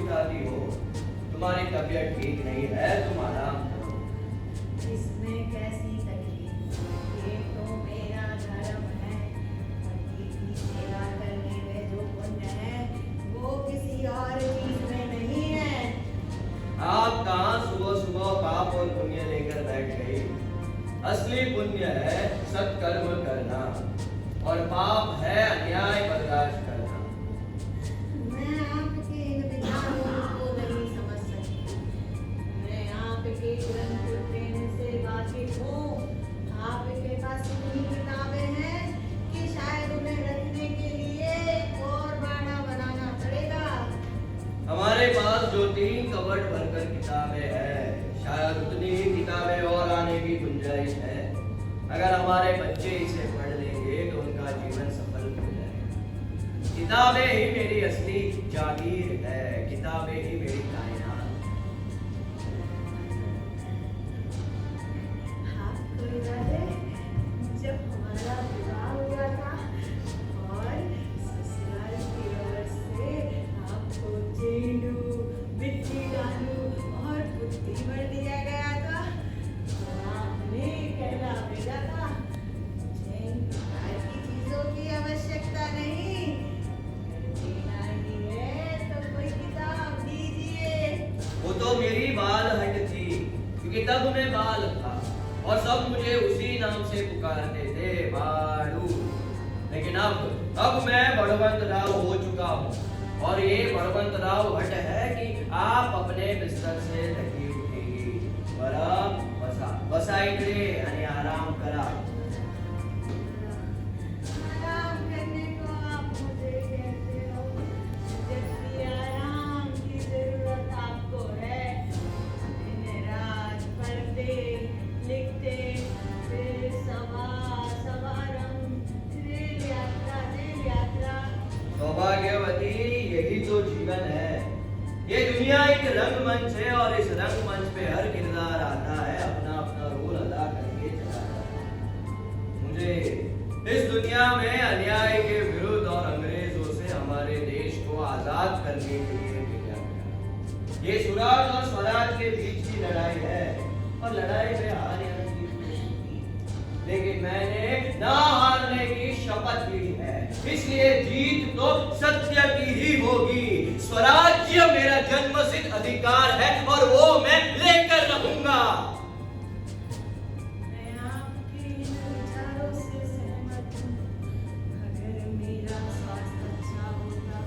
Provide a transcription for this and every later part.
उठाती हो? तुम्हारी तबीयत ठीक नहीं है, तुम आराम करो। इसमें कैसी तकलीफ? ये तो मेरा धर्म है। पति की सेवा करने में जो पुण्य है वो किसी और चीज में नहीं है। आप कहाँ सुबह सुबह पाप और पुण्य लेकर बैठ गई? असली पुण्य है सत्कर्म करना और पाप है अन्याय बर्दाश्त करना। मैं आपके इन विचारों को नहीं समझ सकती। मैं आपके ग्रंथ प्रेम से वाकिफ हूँ। आपके पास इतनी किताबें हैं कि शायद उन्हें रखने के लिए एक और बाड़ा बनाना पड़ेगा। हमारे पास जो 3 कबर्ड भरकर किताबें हैं, शायद उतनी ही किताबें और आने की गुंजाइश है। अगर हमारे बच्चे इसे पढ़ लेंगे तो उनका जीवन सफल हो जाएगा। किताबें ही मेरी असली जागीर है, किताबें ही मेरी कायनात। आपको याद है जब हमारा विवाह हुआ था और ससुराल की ओर से आपको चेंडू, मिट्टी डालू और बुद्धिवर दिया गया था और आपने कहला भेजा था, मुझे इन प्रकार की चीजों की आवश्यकता नहीं। अगर देना ही है तो कोई किताब दीजिए। वो तो मेरी बाल हट थी, क्योंकि तब मैं बाल था और सब मुझे उसी नाम से पुकारते थे, बालू। लेकिन अब मैं बड़वंत राव हो चुका हूँ और ये बड़वंत राव हट है कि आप अपने बिस्तर से नहीं उठेगी। बरं बसा इकडे आणि आराम करा। आराम करने को आप मुझे कहते हो, जबकि आराम की जरूरत आपको है। दिन रात पढ़ते लिखते फिर समारंभ, रेल यात्रा। सौभाग्यवती, यही तो जीवन है। ये दुनिया एक रंगमंच है और इस रंगमंच पे हर किरदार आता है, अपना अपना रोल अदा करके चला जाता है। मुझे इस दुनिया में अन्याय के विरुद्ध और अंग्रेजों से हमारे देश को आजाद करने के लिए भेजा गया। ये सुराज और स्वराज के बीच की लड़ाई है और लड़ाई में हार या जीत नहीं होती। लेकिन मैंने ना हारने की शपथ ली है, इसलिए जीत तो सत्य की ही होगी। स्वराज्य मेरा जन्मसिद्ध अधिकार है और वो मैं लेकर रहूंगा। मैं आपके इन विचारों से सहमत हूँ। अगर मेरा स्वास्थ्य अच्छा होता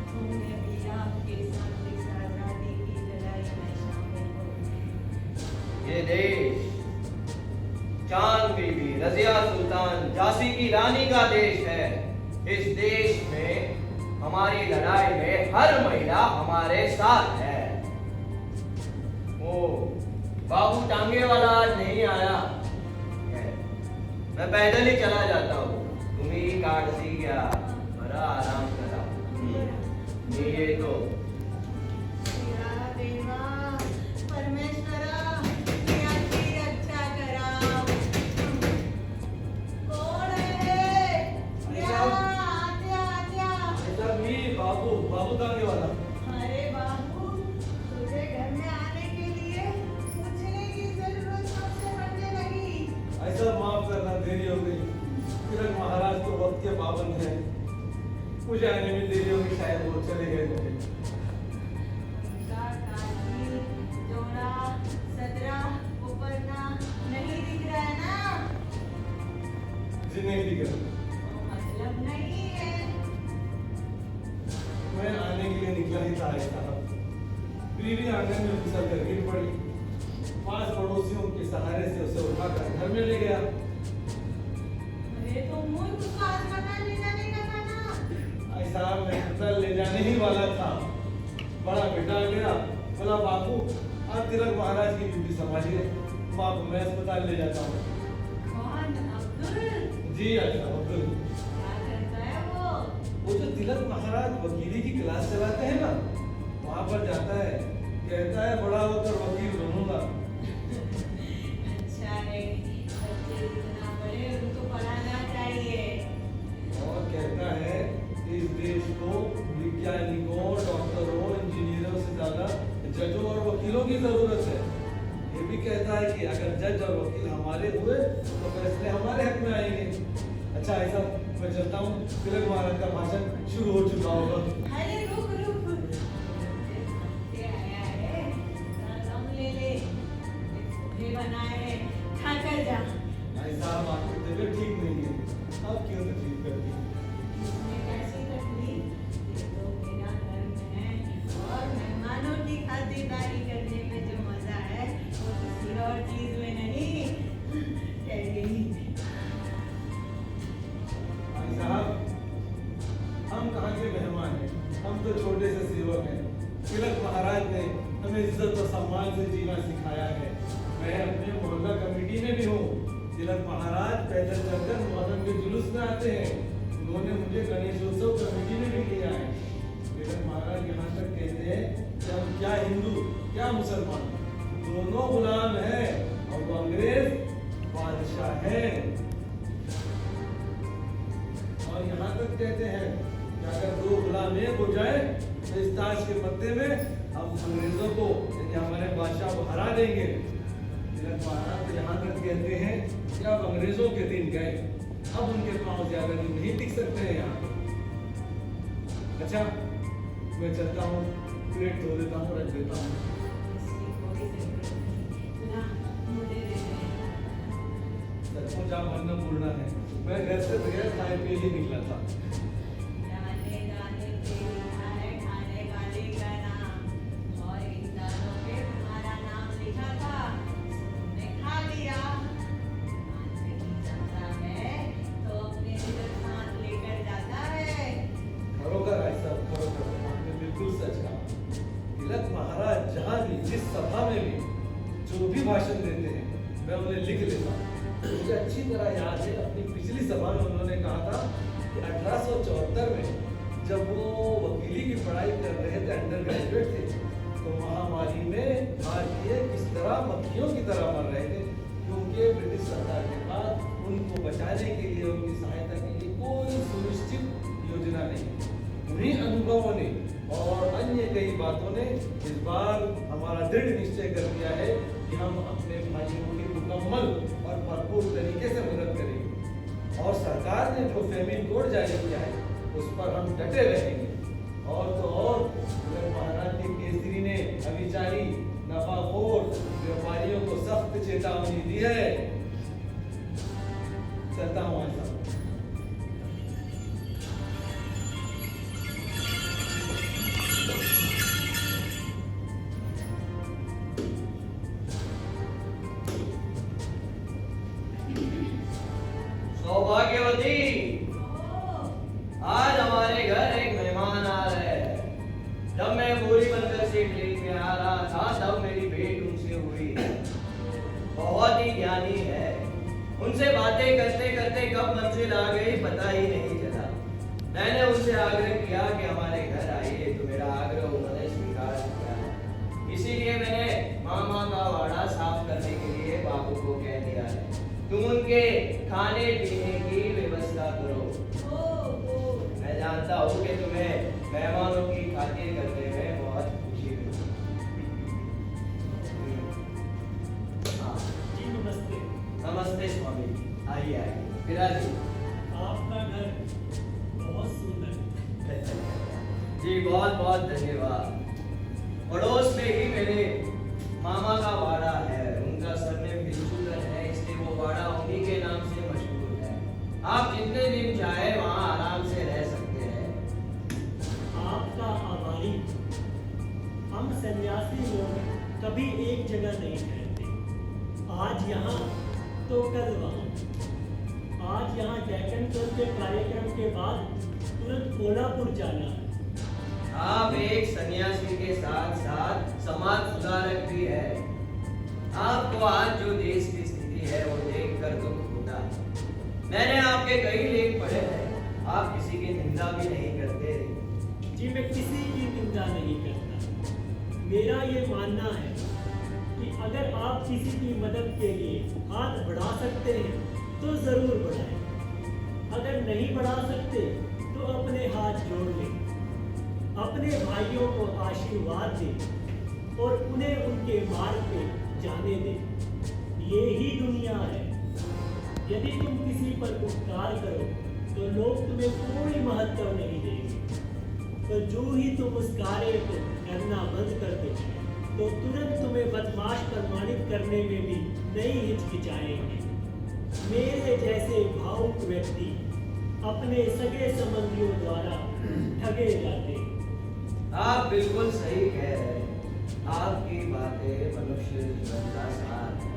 तो मैं भी आपके साथ इस आजादी की लड़ाई में शामिल होती। ये देश चांद बीबी, रजिया सुल्तान, झांसी की रानी का देश है। इस देश में हमारी लड़ाई में हर महिला हमारे साथ है। ओ, बाबू टांगे वाला आज नहीं आया है। मैं पैदल ही चला जाता हूँ, तुम ही काट सी क्या, बड़ा आराम करा। ये तो मेरा देवा परमेश्वरा याची रक्षा करा। कौन है? या आज्ञा। बाबू तांगे वाला। अरे बाबू, तुझे घर में आने के लिए पूछने की जरूरत मुझसे पड़ने लगी। ऐसा माफ करना, देरी हो गई। तिलक महाराज तो वक्त के पाबंद हैं, मुझे आने में देरी होगी, शायद वो चले गए होंगे। उनका काजी, जोड़ा, सदरा, उपरना नहीं दिख रहा है ना? जी नहीं दिख रहा। तो मतलब नहीं है। मैं आने के लिए निकला ही था साहब, बीवी आंगन में फिसल कर गिर पड़ी। 5 पड़ोसियों के सहारे से उसे उठाकर घर में ले गया। अरे तो मूर्ख को अस्पताल ले जाने का था ना? ऐसा मैं अस्पताल ले जाने ही वाला था, बड़ा बेटा गया, बोला बापू आप तिलक महाराज की ड्यूटी संभालिए, बाप मैं अस्पताल ले जाता हूँ। कौन? अब्दुल? जी अच्छा अब्दुल। क्या करता है वो? वो जो तिलक महाराज वकीली की क्लास चलाते हैं ना, वहाँ पर जाता है, कहता है बड़ा होकर वकील बनूंगा। अच्छा है, बच्चे जितना बड़े उनको पढ़ाना चाहिए। और कहता है इस देश को वैज्ञानिकों, डॉक्टरों, इंजीनियरों वकीलों की जरूरत है। ये भी कहता है कि अगर जज और वकील हमारे हुए तो फैसले हमारे हक में आएंगे। अच्छा ऐसा मैं चलता हूँ, तिलक महाराज का भाषण शुरू हो चुका होगा। अरे रुक रुक, ये आया है, दम ले ले, ये बनाए हैं, खा कर जा। भाई साहब आपकी तबीयत ठीक नहीं है, आप क्यों तकलीफ करती हैं? इसमें कैसी तकलीफ, ये तो मेरा धर्म है और मेहमानों की खातिरदारी करने में जो मजा है वो किसी और चीज में नहीं। कह गई भाई साहब हम कहाँ के मेहमान हैं, हम तो छोटे से सेवक हैं। तिलक महाराज ने हमें इज्जत और सम्मान से जीना सिखाया है। मैं अपने मोहल्ला कमेटी में भी हूँ। तिलक महाराज पैदल चलकर मोहर्रम के जुलूस में आते हैं। उन्होंने मुझे गणेशोत्सव कमेटी में भी लिया है। तिलक महाराज यहाँ तक कहते हैं कि हम क्या हिंदू क्या मुसलमान दोनों गुलाम हैं और वो अंग्रेज बादशाह हैं। और यहाँ तक कहते हैं कि अगर दो गुलाम एक हो जाए तो इस ताश के पत्ते में हम अंग्रेजों को यानी हमारे बादशाह को हरा देंगे। तिलक महाराज तो यहाँ तक कहते हैं कि अब अंग्रेजों के दिन गए, अब उनके पांव ज्यादा दिन नहीं टिक सकते हैं यहाँ। अच्छा मैं चलता हूँ, प्लेट धो देता हूँ, रख देता हूँ। इसकी कोई जरूरत नहीं, ना मुझे दे दे। सचमुच आप अन्नपूर्णा है, मैं घर से बगैर खाए पिए ही निकला था। दाने दाने पे लिखा है खाने वाले का नाम और इन दानों पे तुम्हारा नाम लिखा था, तुमने खा लिया। आज नहीं जाता है तो अपने इधर साथ लेकर जाता है। खरोखर भाई साहब, खरोखर आपने बिल्कुल सच कहा। तिलक महाराज जहाँ भी जिस सभा में भी जो भी भाषण देते हैं मैं उन्हें लिख लेता हूँ। मुझे अच्छी तरह याद है अपनी पिछली सभा में उन्होंने कहा था कि 1874 में जब वो वकीली की पढ़ाई कर रहे थे, अंडर ग्रेजुएट थे, तो महामारी में भारतीय किस तरह मक्खियों की तरह मर रहे थे, क्योंकि ब्रिटिश सरकार के पास उनको बचाने के लिए, उनकी सहायता के लिए कोई सुनिश्चित योजना नहीं। उन्हीं अनुभवों ने और अन्य कई बातों ने इस बार हमारा दृढ़ निश्चय कर दिया है कि हम अपने भाइयों की मुकम्मल और भरपूर तरीके से मदद करेंगे। और सरकार ने जो फेमिन कोड जारी किया है उस पर हम डटे रहेंगे। और तो और तिलक महाराज के केसरी ने अभिचारी नफाखोर व्यापारियों को सख्त चेतावनी दी है। चलता हूँ ऐसा। सौभाग्यवती, आज हमारे घर एक मेहमान आ रहे हैं। जब मैं बोरी बनकर से ट्रेन में आ रहा था तब मेरी भेंट उनसे हुई। बहुत ही ज्ञानी है, उनसे बातें करते करते कब मंजिल आ गई पता ही नहीं चला। मैंने उनसे आग्रह किया कि हमारे घर आइए, तो मेरा आग्रह उन्होंने स्वीकार किया। इसीलिए मैंने मामा का वाड़ा साफ करने के लिए बाबू को कह दिया है, तुम उनके खाने पीने की व्यवस्था करो। मैं जानता हूँ कि तुम्हें मेहमानों की खातिर करने में बहुत खुशी हुई। हाँ जी नमस्ते। नमस्ते स्वामी, आइए आइए विराजिए। आपका घर बहुत सुंदर। जी बहुत बहुत धन्यवाद। पड़ोस में ही मेरे मामा का वाड़ा है, उनका सरनेम बिल्कुल है, इसलिए वो वाड़ा उन्हीं के नाम से मशहूर है। आप जितने दिन चाहे वहाँ आराम से रह सकते हैं। आपका आभारी। हम सन्यासी लोग कभी एक जगह नहीं ठहरते, आज यहाँ तो कल वहाँ। आज यहाँ डेक्कन चल के कार्यक्रम के बाद तुरंत कोल्हापुर जाना है। आप एक सन्यासी के साथ साथ समाज सुधारक भी है। आपको आज जो देश की स्थिति है वो देखकर दुख होता है। मैंने आपके कई लेख पढ़े हैं, आप किसी की निंदा भी नहीं करते। जी मैं किसी की निंदा नहीं करता। मेरा ये मानना है कि अगर आप किसी की मदद के लिए हाथ बढ़ा सकते हैं तो जरूर बढ़ाएं। अगर नहीं बढ़ा सकते तो अपने हाथ जोड़ लें, अपने भाइयों को आशीर्वाद दें। और उन्हें उनके मार्ग पे जाने दे। ये ही दुनिया है। यदि तुम किसी पर उपकार करो तो लोग तुम्हें कोई महत्व नहीं देंगे, पर जो ही तुम उस कार्य को करना बंद कर दो तो तुरंत तुम्हें बदमाश प्रमाणित करने में भी नहीं हिचकिचाएंगे। मेरे जैसे भावुक व्यक्ति अपने सगे संबंधियों द्वारा ठगे जाते हैं। आप बिल्कुल सही कह रहे हैं। आपकी बातें मनुष्य जीवन का सार है।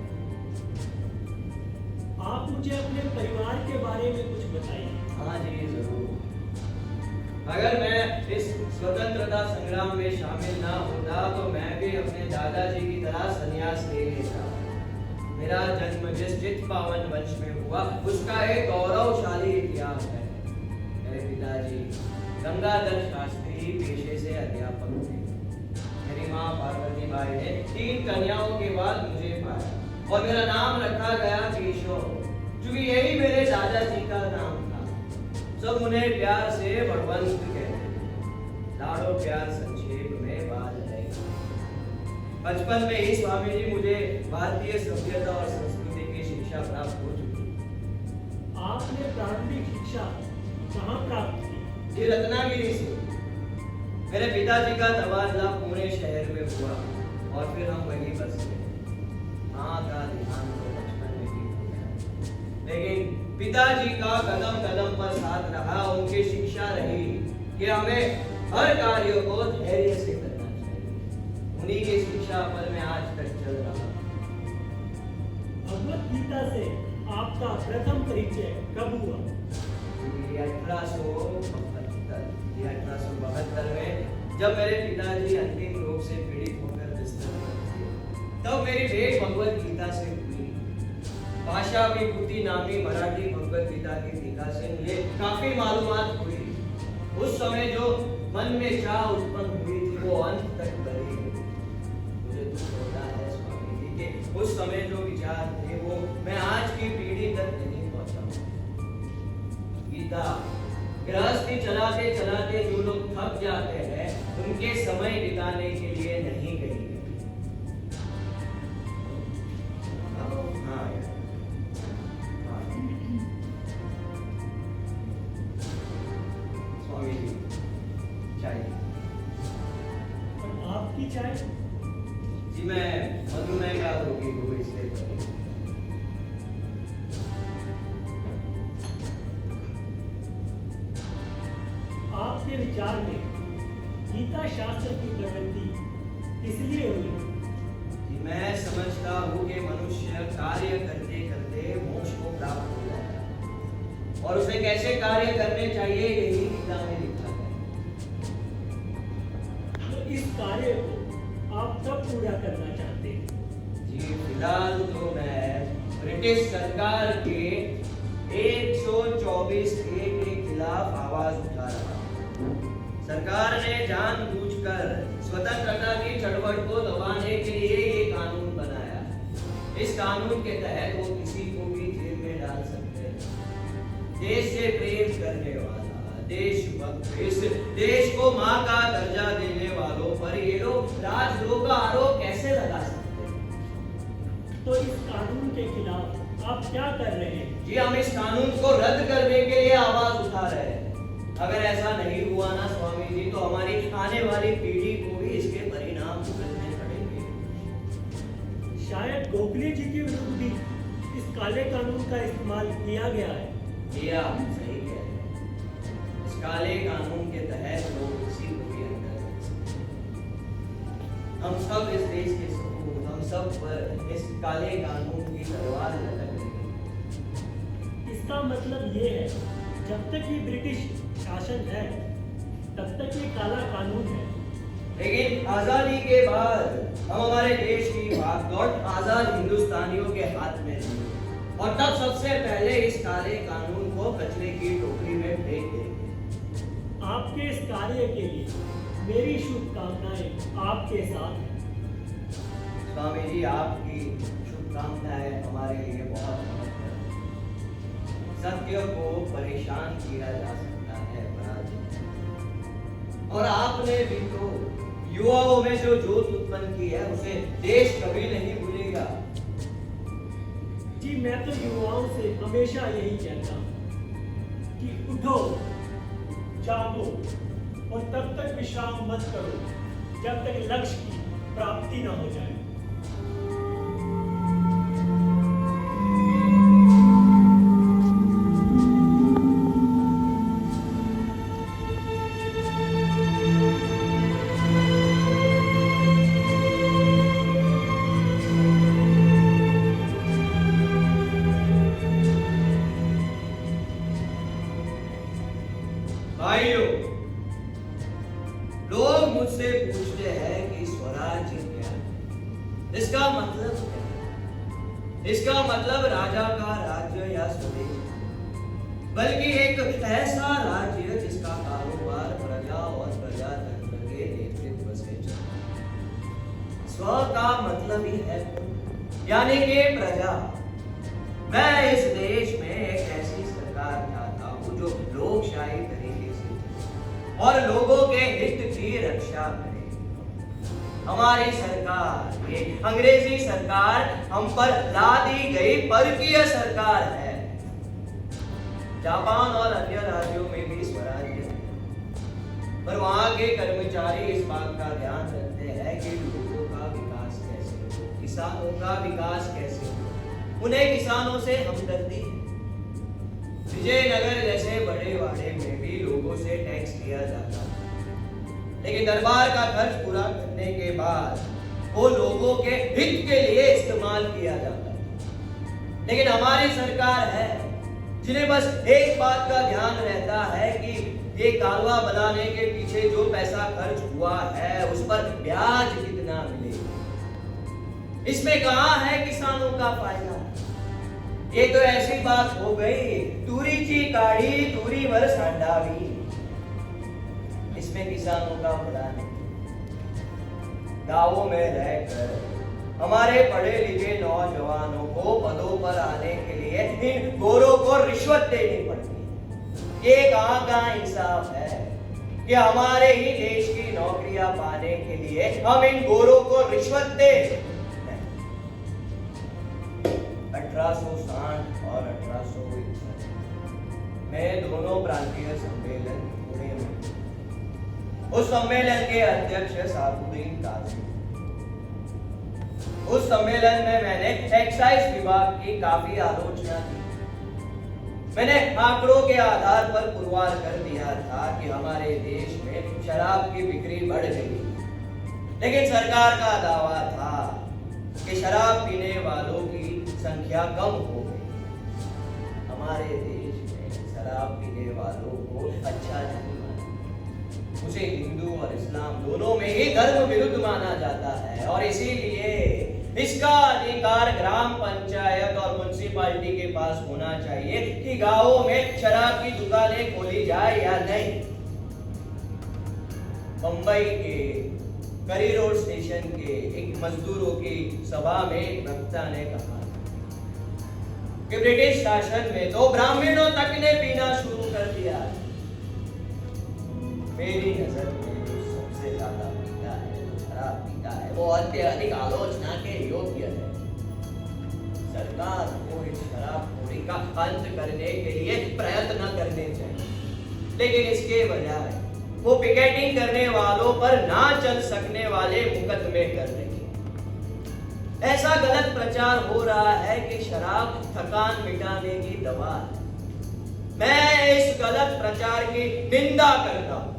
आप मुझे अपने परिवार के बारे में कुछ बताइए। हाँ जी जरूर। अगर मैं इस स्वतंत्रता संग्राम में शामिल ना होता तो मैं भी अपने दादाजी की तरह संन्यास ले लेता। मेरा जन्म जिस चित पावन वंश में हुआ उसका एक गौरवशाली इतिहास है। मेरे पिताजी गंगाधर शास्त्री पेशे से अध्यापक थे। मेरी माँ पार्वती बाई ने 3 कन्याओं के बाद मुझे पाया और मेरा नाम रखा गया केशव, क्योंकि यही मेरे दादाजी का नाम था। सब उन्हें प्यार से बड़वंत कहते। लाड़ो प्यार संक्षेप में बाल है। बचपन में ही स्वामी जी मुझे भारतीय सभ्यता और संस्कृति की शिक्षा प्राप्त हो चुकी। आपने प्रारंभिक शिक्षा कहाँ प्राप्त की? जी रत्नागिरी से। मेरे पिताजी का तबादला पुणे शहर में हुआ और फिर हम वहीं बस गए। माँ का देहांत तो बचपन में ही हो गया, लेकिन पिताजी का कदम कदम पर साथ रहा। उनकी शिक्षा रही कि हमें हर कार्य को धैर्य से करना चाहिए। उन्हीं की शिक्षा पर मैं आज तक चल रहा हूँ। भगवत गीता से आपका प्रथम परिचय कब हुआ? 1872 में जब मेरे पिताजी अंतिम रोग से पीड़ित होकर बिस्तर पर थे, तब मेरी भेंट भगवत गीता से हुई। भाषा विभूति नामी मराठी भगवत गीता की टीका से मुझे काफी मालूमात हुई। उस समय जो मन में चाह उत्पन्न हुई थी वो अंत तक बनी। मुझे दुख होता है स्वामी जी के उस समय जो विचार थे वो मैं आज की पीढ़ी तक नहीं पहुंचा। गीता गृहस्थी चलाते चलाते जो लोग थक जाते हैं उनके समय बिताने के लिए नहीं गई है। हाँ यार। स्वामी जी चाय। और आपकी चाय? जी मैं मधुमेह का रोगी हूँ इसलिए। आपके विचार में गीता शास्त्र की प्रवृत्ति इसलिए हुई? जी मैं समझता हूँ कि मनुष्य कार्य करते करते मोक्ष को प्राप्त हो जाता है और उसे कैसे कार्य करने चाहिए यही गीता में लिखा है। तो इस कार्य को आप कब पूरा करना चाहते हैं? जी फिलहाल तो मैं ब्रिटिश सरकार के 124 ए के खिलाफ आवाज उठा रहा हूँ। सरकार ने जानबूझकर स्वतंत्रता की चढ़वट को दबाने के लिए ये कानून बनाया। इस कानून के तहत वो किसी को भी जेल में डाल सकते हैं। देश से प्रेम करने वाला देशभक्त, इस देश को माँ का दर्जा देने वालों पर ये लोग राजद्रोह का आरोप कैसे लगा सकते हैं? तो इस कानून के खिलाफ आप क्या कर रहे हैं? जी हम इस कानून को रद्द करने के लिए आवाज उठा रहे हैं। अगर ऐसा नहीं हुआ ना स्वामी जी तो हमारी आने वाली पीढ़ी को भी इसके परिणाम भुगतने पड़ेंगे। शायद गोखले जी के विरुद्ध भी इस काले कानून का इस्तेमाल किया गया है। ये आप सही कह रहे हैं। इस काले कानून के तहत लोग किसी को भी अंदर कर सकते हैं। हम सब इस देश के सपूत, हम सब पर इस काले कानून की तलवार लटक रही है। इसका मतलब ये है जब तक ये ब्रिटिश शासन है तब तक ये काला कानून है। लेकिन आजादी के बाद हम हमारे देश की भागदौड़ आजाद हिंदुस्तानियों के हाथ में थी और तब सबसे पहले इस काले कानून को कचरे की टोकरी में फेंक देंगे। आपके इस कार्य के लिए मेरी शुभकामनाएं आपके साथ हैं। स्वामी जी आपकी शुभकामनाएं हमारे लिए बहुत महत्वपूर्ण है। सत्य को परेशान किया जा सकता है पराजय, और आपने भी तो युवाओं में जो जोश उत्पन्न की है उसे देश कभी नहीं भूलेगा। जी मैं तो युवाओं से हमेशा यही कहता हूँ कि उठो, जागो और तब तक विश्राम मत करो जब तक लक्ष्य की प्राप्ति न हो जाए। भाइयों, लोग मुझसे पूछते हैं कि स्वराज्य क्या है? इसका मतलब क्या है? इसका मतलब राजा का राज्य या स्वदेश, बल्कि एक ऐसा राज्य जिसका कारोबार प्रजा और प्रजातंत्र के नेतृत्व से चले। स्व का मतलब ही है यानी कि प्रजा। मैं इस देश में एक ऐसी सरकार चाहता हूं जो लोकशाही तरीके से चले और लोगों के हित की रक्षा करे। हमारी सरकार, ये अंग्रेजी सरकार, हम पर लादी गई परकीय सरकार है। जापान और अन्य राज्यों में भी स्वराज्य है, पर वहां के कर्मचारी इस बात का ध्यान रखते हैं कि लोगों का विकास कैसे हो, किसानों का विकास कैसे हो, उन्हें किसानों से हमदर्दी है। विजयनगर जैसे बड़े वाड़े में भी लोगों से टैक्स लिया जाता है, लेकिन दरबार का खर्च पूरा करने के बाद वो लोगों के हित के लिए इस्तेमाल किया जाता है। लेकिन हमारी सरकार है जिन्हें बस एक बात का ध्यान रहता है कि ये कालवा बनाने के पीछे जो पैसा खर्च हुआ है उस पर ब्याज कितना मिलेगा। इसमें कहां है किसानों का फायदा? ये तो ऐसी बात हो गई, तुरीची काढ़ी तुरी भर सांडावी। इसमें किसानों का भला नहीं। गांवों में रहकर हमारे पढ़े लिखे नौजवानों को पदों पर आने के लिए इन गोरों को रिश्वत देनी पड़ती है। ये कहां का इंसाफ है कि हमारे ही देश की नौकरियां पाने के लिए हम इन गोरों को रिश्वत दें। 1860 और 1861 में दोनों प्रांतीय सम्मेलन पुणे में। उस सम्मेलन के अध्यक्ष साबुद्दीन काजी। उस सम्मेलन में मैंने एक्साइज विभाग की काफी आलोचना की। मैंने आंकड़ों के आधार पर पुरवार कर दिया था कि हमारे देश में शराब की बिक्री बढ़ गई, लेकिन सरकार का दावा था कि शराब पीने वालों की संख्या कम हो गई। हमारे देश में शराब पीने वालों को अच्छा नहीं माना, उसे हिंदू और इस्लाम दोनों में ही धर्म विरुद्ध माना जाता है और इसीलिए इसका अधिकार ग्राम पंचायत और म्युनिसिपैलिटी के पास होना चाहिए कि गांवों में शराब की दुकानें खोली जाए या नहीं। मुंबई के करी रोड स्टेशन के एक मजदूरों की सभा में एक वक्ता ने कहा कि ब्रिटिश शासन में तो ब्राह्मणों तक ने पीना शुरू कर दिया। मेरी नजर में जो सबसे ज्यादा पीता है, शराब पीता है, वो अत्यधिक आलोचना के योग्य है। सरकार को इस शराबखोरी का अंत करने के लिए प्रयत्न करने चाहिए, लेकिन इसके बजाय वो पिकेटिंग करने वालों पर ना चल सकने वाले मुकदमे कर रही है। ऐसा गलत प्रचार हो रहा है कि शराब थकान मिटाने की दवा है। मैं इस गलत प्रचार की निंदा करता हूं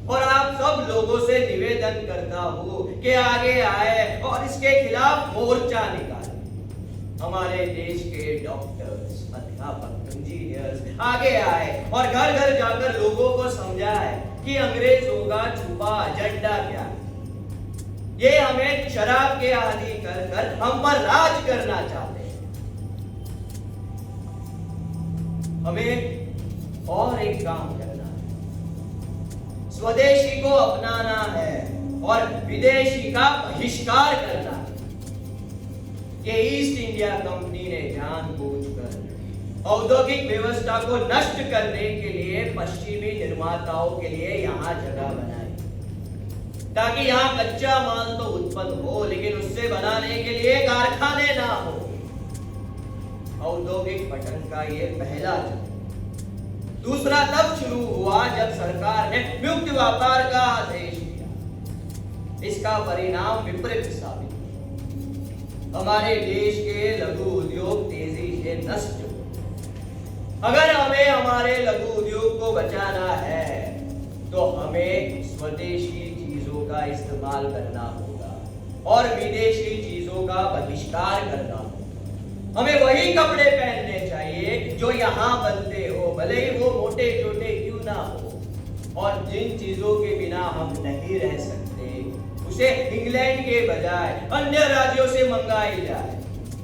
और आप सब लोगों से निवेदन करता हूं कि आगे आए और इसके खिलाफ मोर्चा निकालें। हमारे देश के डॉक्टर्स, अध्यापक, इंजीनियर्स आगे आए और घर घर जाकर लोगों को समझाए कि अंग्रेजों का छुपा एजेंडा क्या है। ये हमें शराब के आदी कर कर हम पर राज करना चाहते हैं। हमें और एक काम करना है, स्वदेशी को अपनाना है और विदेशी का बहिष्कार करना है। ये ईस्ट इंडिया कंपनी ने जानबूझकर औद्योगिक व्यवस्था को नष्ट करने के लिए पश्चिमी निर्माताओं के लिए यहाँ जगह बनाई। ताकि यहाँ कच्चा माल तो उत्पन्न हो लेकिन उससे बनाने के लिए कारखाने ना हो। औद्योगिक पतन का ये पहला चरण। दूसरा तब शुरू हुआ जब सरकार ने मुक्त व्यापार का आदेश दिया। इसका परिणाम विपरीत साबित हुआ। हमारे देश के लघु उद्योग तेजी से नष्ट हुए। अगर हमें हमारे लघु उद्योग को बचाना है तो हमें स्वदेशी चीजों का इस्तेमाल करना होगा और विदेशी चीजों का बहिष्कार करना होगा। हमें वही कपड़े पहनने चाहिए जो यहाँ बनते हो, भले ही वो मोटे छोटे क्यों ना हो। और जिन चीजों के बिना हम नहीं रह सकते उसे इंग्लैंड के बजाय अन्य राज्यों से मंगाई जाए,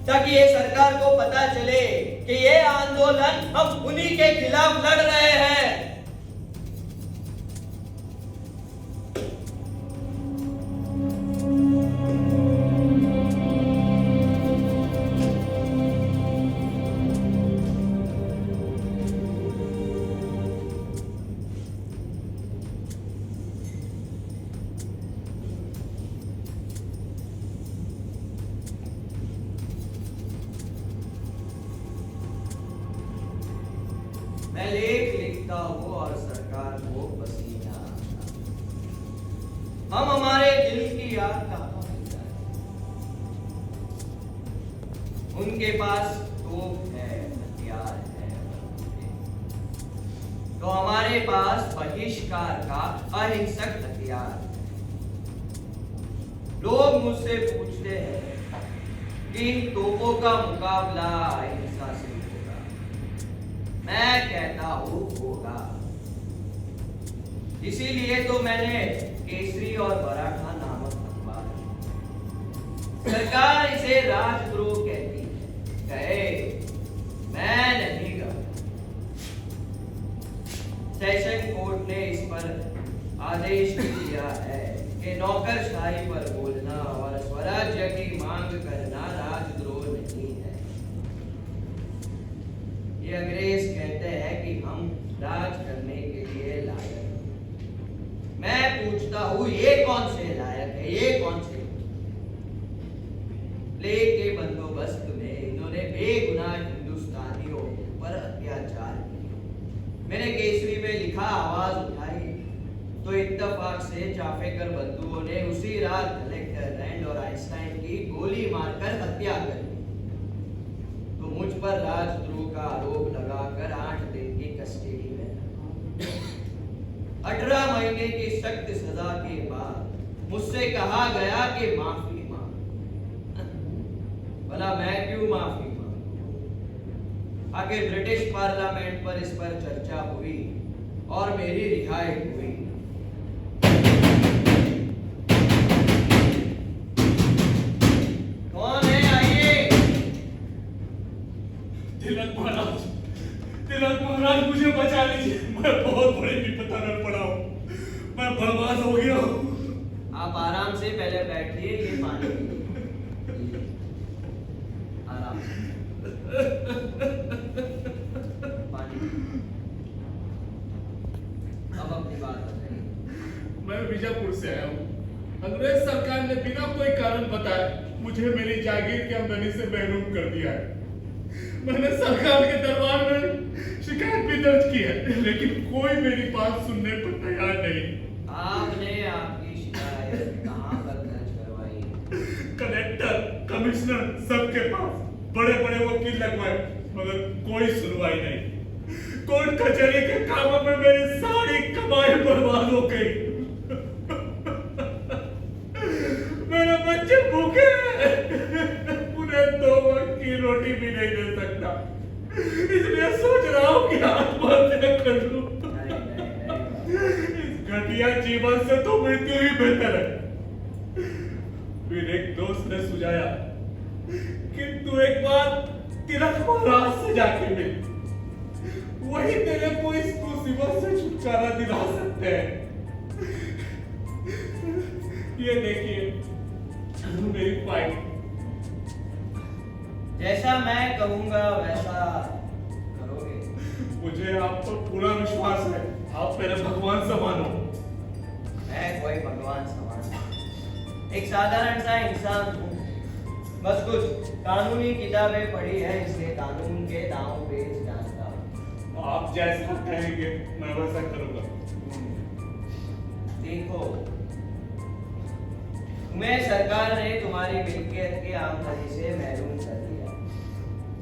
ताकि ये सरकार को पता चले कि ये आंदोलन हम उन्हीं के खिलाफ लड़ रहे हैं। मैं लेख लिखता हूँ और सरकार को पसीना आता है। हम हमारे दिल की आग कहाँ मिल जाए। उनके पास तोप है, हथियार है, तो हमारे पास बहिष्कार का अहिंसक हथियार है। लोग मुझसे पूछते हैं कि तोपों का मुकाबला अहिंसा से होगा। मैं कहता हूं होगा। इसीलिए तो मैंने केसरी और मराठा नामक अखबार, सरकार इसे राजद्रोह कहती है, कहे मैं नहीं कहता। सेशन कोर्ट ने इस पर आदेश भी दिया है कि नौकरशाही पर बोलना और स्वराज्य की मांग करना राजद्रोह नहीं है। ये अंग्रेज कहते हैं कि हम राज करने के लिए लायक हैं। मैं पूछता हूं ये कौन से लायक है, ये कौन से? प्लेग के बंदोबस्त में इन्होंने बेगुनाह हिंदुस्तानियों पर अत्याचार किए। मैंने केसरी में लिखा, आवाज उठाई तो इत्तेफाक से चाफेकर बंधुओं ने उसी रात कलेक्टर रैंड और आइंस्टाइन की गोली मारकर हत्या कर दी। तो मुझ पर राजद्रोह का आरोप लगाकर 8 दिन की कस्टडी में 18 महीने की सख्त सजा के बाद मुझसे कहा गया कि माफी मांग। भला मैं क्यों माफी मांगूं? आखिर ब्रिटिश पार्लियामेंट पर इस पर चर्चा हुई और मेरी रिहाई हुई। कौन है? आइए। तिलक महाराज मुझे बचा लीजिए। मैं बहुत बड़े विपदा में पड़ा हूँ। मैं बर्बाद हो गया हूँ। आप आराम से पहले बैठिए, ये पानी पीजिए। आराम से पानी। अब अपनी बात बताइए। मैं बीजापुर से आया हूँ। अंग्रेज सरकार ने बिना कोई कारण बताए मुझे मेरी जागीर की आमदनी से महरूम कर दिया है। मैंने सरकार के दरबार में शिकायत भी दर्ज की है, लेकिन कोई मेरी बात सुनने पर तैयार नहीं। आपने आपकी शिकायत कहाँ पर दर्ज करवाई? कलेक्टर, कमिश्नर सबके पास बड़े बड़े वकील लगवाए, मगर कोई सुनवाई नहीं। कोर्ट कचहरी के कामों में मेरी सारी कमाई बर्बाद हो गई। मेरे बच्चे भूखे हैं, उन्हें 2 वक्त की रोटी भी नहीं दे सकता, इसलिए सोच रहा हूँ कि आत्महत्या कर लूं। इस घटिया जीवन से तो मृत्यु ही बेहतर है। फिर एक दोस्त ने सुझाया कि तू एक बार तिलक महाराज से जाके मिल, वही तेरे को इस मुसीबत से छुटकारा दिला सकते हैं। ये देखिए मेरी फाइल। जैसा मैं कहूंगा वैसा करोगे? मुझे आप पर पूरा विश्वास है। आप मेरे भगवान समान हो। मैं कोई भगवान समान एक साधारण सा इंसान हूँ। बस कुछ कानूनी किताबें पढ़ी है, इसलिए कानून के दांव पेच जानता हूँ। आप जैसा कहेंगे मैं वैसा करूंगा। देखो, तुम्हें सरकार ने तुम्हारी मिल्कियत के आमदनी से महरूम कर दिया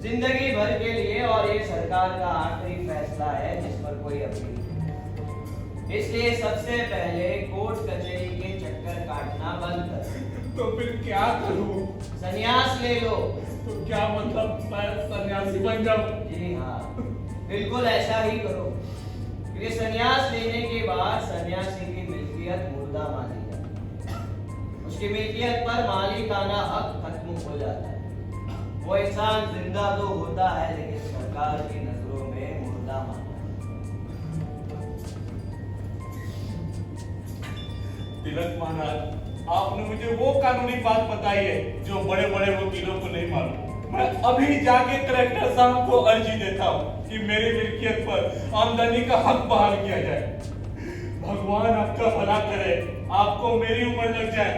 जिंदगी भर के लिए, और ये सरकार का आखिरी फैसला है जिस पर कोई अपील नहीं। इसलिए सबसे पहले कोर्ट कचहरी के चक्कर काटना बंद कर। तो फिर क्या करूं? संन्यास ले लो। तो क्या मतलब मैं सन्यासी बन जाऊं? जी हाँ, बिल्कुल ऐसा ही करो, क्योंकि संन्यास लेने के बाद सन्यासी की मिल्कियत मुर्दा मानी जाती है। उसकी मिल्कियत पर मालिकाना हक खत्म हो जाता है। वो इंसान जिंदा तो होता है, लेकिन सरकार की नजरों में मुर्दा माना। तिलक महाराज, आपने मुझे वो कानूनी बात बताई है जो बड़े बड़े वकीलों को नहीं मालूम। मैं अभी जाके कलेक्टर साहब को अर्जी देता हूँ कि मेरी मिल्कियत पर आमदनी का हक बहाल किया जाए। भगवान आपका भला करे, आपको मेरी उम्र लग जाए।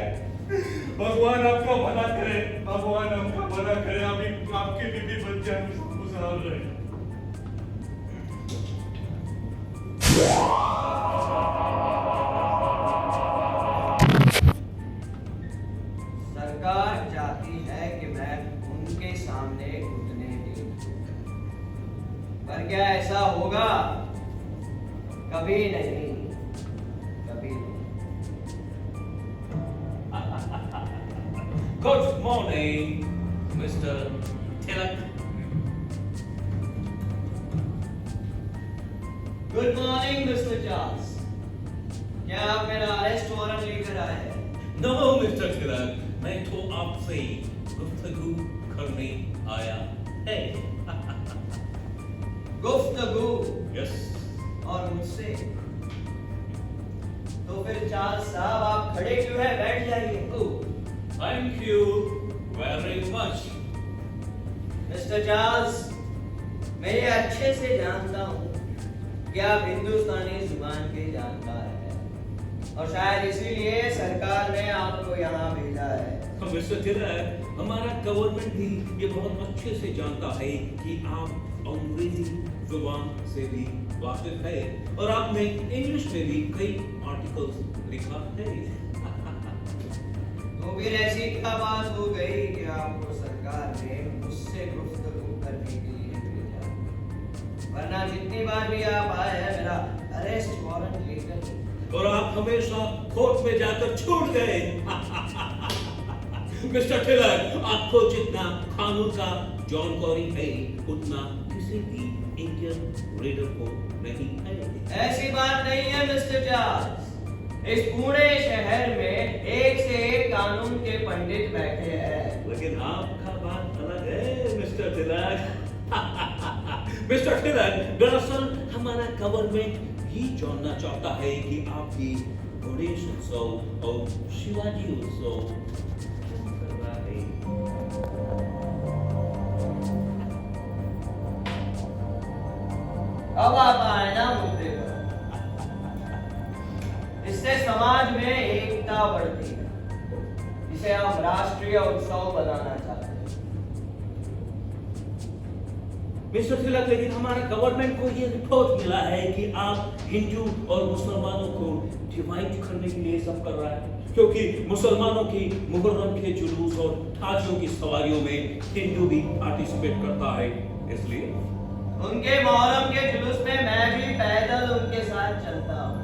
भगवान आपका भला करे, भगवान आपका भला करे, अभी आपकी बीबी बच्चा खुशहाल रहे। सरकार चाहती है कि मैं उनके सामने घुटने टेकूं, पर क्या ऐसा होगा? कभी नहीं, कभी नहीं। Good morning, Mr. Tilak. Good morning mister Charles. क्या आप मेरा अरेस्ट वारंट लेकर आए हैं? No, Mr. Tilak. मैं तो आपसे गुफ्तगू करने आया है। गुफ्तगू? Yes. और मुझसे? तो फिर चार्ल्स साहब आप खड़े क्यों हैं? बैठ जाइए। Oh, thank you very much. Mister Charles, मैं ये अच्छे से जानता हूँ कि आप हिंदुस्तानी जुबान के जानकार हैं, और शायद इसीलिए सरकार ने आपको यहाँ भेजा है। Mr. Tilak, हमारा गवर्नमेंट भी ये बहुत अच्छे से जानता है कि आप अंग्रेजी जुबान से भी वाकिफ है, और आपने इंग्लिश में भी कई आर्टिकल्स लिखा है। तो फिर ऐसी क्या बात हो गई कि आपको सरकार ने मुझसे गुफ्तगू करने के लिए भेजा? वरना जितनी बार भी आप आए हैं मेरा अरेस्ट वारंट लेकर ही। और आप हमेशा कोर्ट में जाकर छूट गए। मिस्टर टिलक, आपको जितना कानून का जानकारी है उतना किसी भी इंडियन रीडर को नहीं है। ऐसी बात नहीं है मिस्टर चार्ल्स। इस पूरे शहर में एक से एक कानून के पंडित बैठे हैं। लेकिन आपका बात अलग है मिस्टर टिलक। मिस्टर टिलक, दरअसल हमारा गवर्नमेंट ये जानना चाहता है कि आपकी गणेश उत्सव और शिवाजी उत्सव कौन कर रहा है? अब आप आए ना मुद्दे पर। इससे समाज में एकता बढ़ती है, इसे हम राष्ट्रीय उत्सव बनाना चाहते हैं। मिस्टर तिलक, लेकिन हमारा गवर्नमेंट को ये रिपोर्ट मिला है कि आप हिंदू और मुसलमानों को डिवाइड करने के लिए सब कर रहा है, क्योंकि मुसलमानों की मुहर्रम के जुलूस और हाथियों की सवारियों में हिंदू भी पार्टिसिपेट करता है। इसलिए उनके मुहर्रम के जुलूस में मैं भी पैदल उनके साथ चलता हूँ।